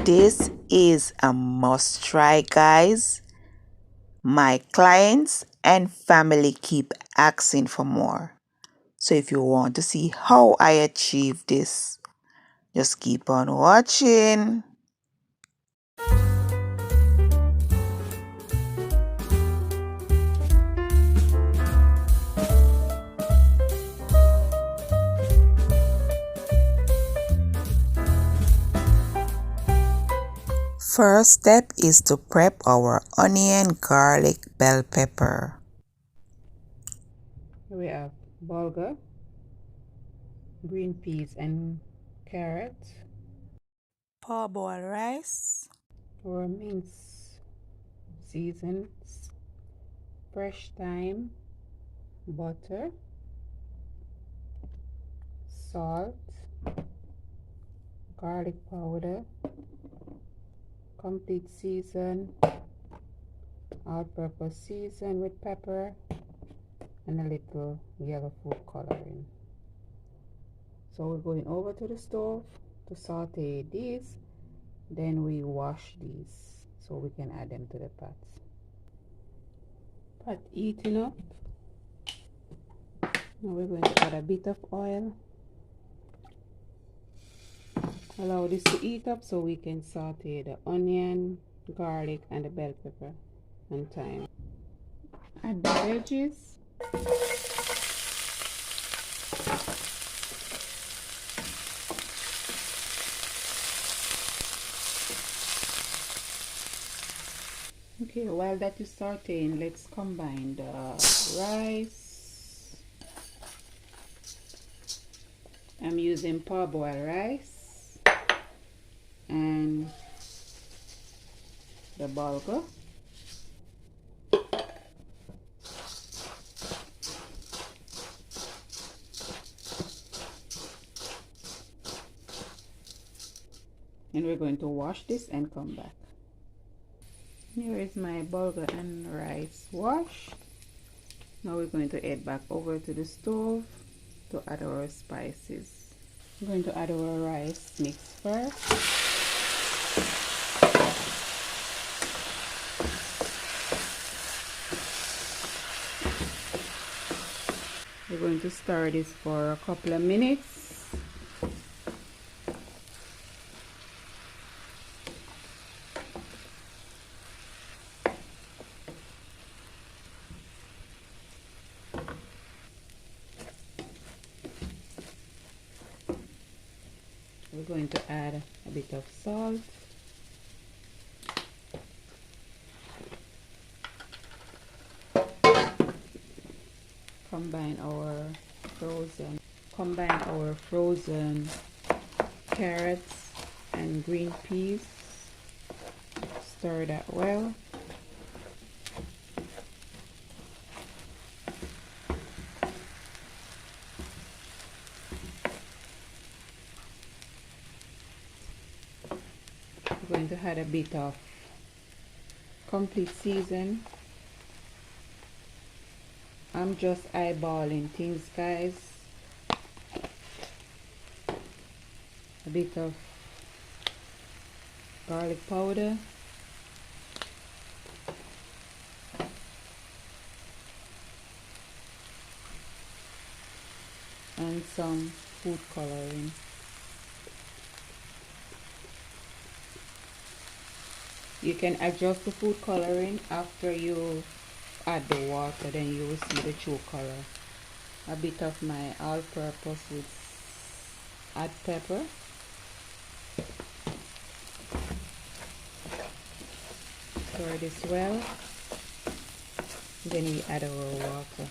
This is a must try, guys. My clients and family keep asking for more. So if you want to see how I achieve this, just keep on watching. First step is to prep our onion, garlic, bell pepper. We have bulgur, green peas and carrots, Parboiled rice, our mince seasons, fresh thyme, butter, salt, garlic powder, complete season, all-purpose season with pepper, and a little yellow food coloring. So we're going over to the stove to saute these, then we wash these so we can add them to the pots. Pot heating up. Now we're going to add a bit of oil. Allow this to heat up so we can saute the onion, garlic, and the bell pepper and thyme. Add the veggies. Okay, while that is sauteing, let's combine the rice. I'm using parboiled rice and the bulgur. And we're going to wash this and come back. Here is my bulgur and rice wash. Now we're going to head back over to the stove to add our spices. I'm going to add our rice mix first. We're going to stir this for a couple of minutes. We're going to add a bit of salt. Combine our frozen carrots and green peas. Stir that well. We're going to add a bit of complete season. I'm just eyeballing things, guys. A bit of garlic powder. And some food coloring. You can adjust the food coloring after you add the water, then you will see the true color. A bit of my all-purpose with add pepper. Stir this well. Then we add our water.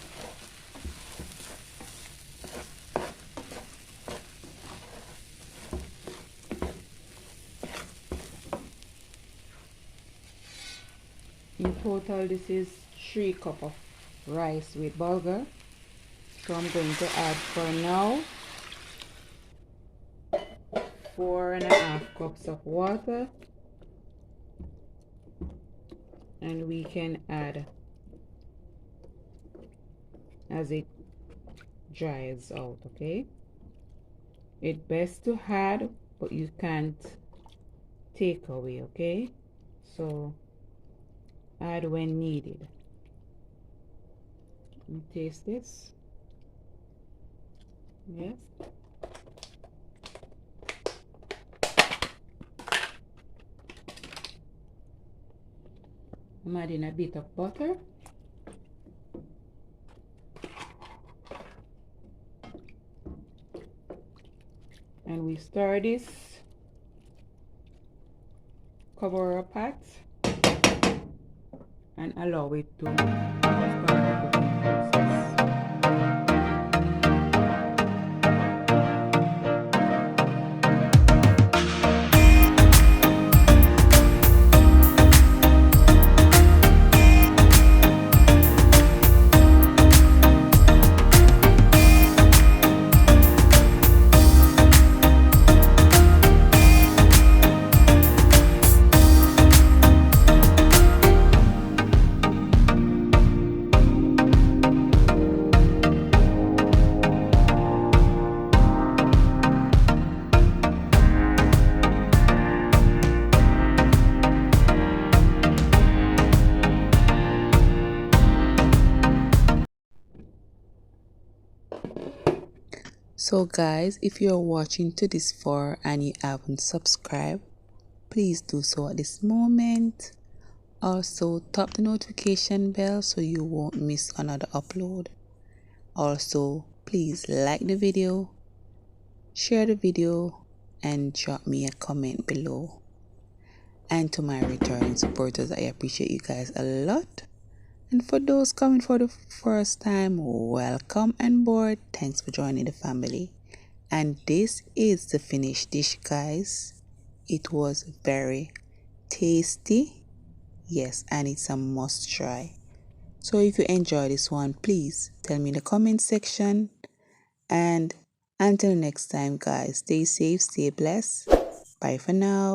In total, this is 3 cups of rice with bulgur. So I'm going to add for now 4.5 cups of water, and we can add as it dries out. Okay, it's best to add, but you can't takeaway, okay? So add when needed. Let me taste this. Yes. I'm adding a bit of butter. And we stir this, cover our pot, and allow it to start the cooking process. So guys, if you're watching to this far and you haven't subscribed, please do so at this moment. Also, tap the notification bell so you won't miss another upload. Also, please like the video, share the video, and drop me a comment below. And to my returning supporters, I appreciate you guys a lot. And for those coming for the first time, welcome on board. Thanks for joining the family. And this is the finished dish, guys. It was very tasty. Yes, and it's a must try. So if you enjoy this one, please tell me in the comment section. And until next time, guys, stay safe, stay blessed. Bye for now.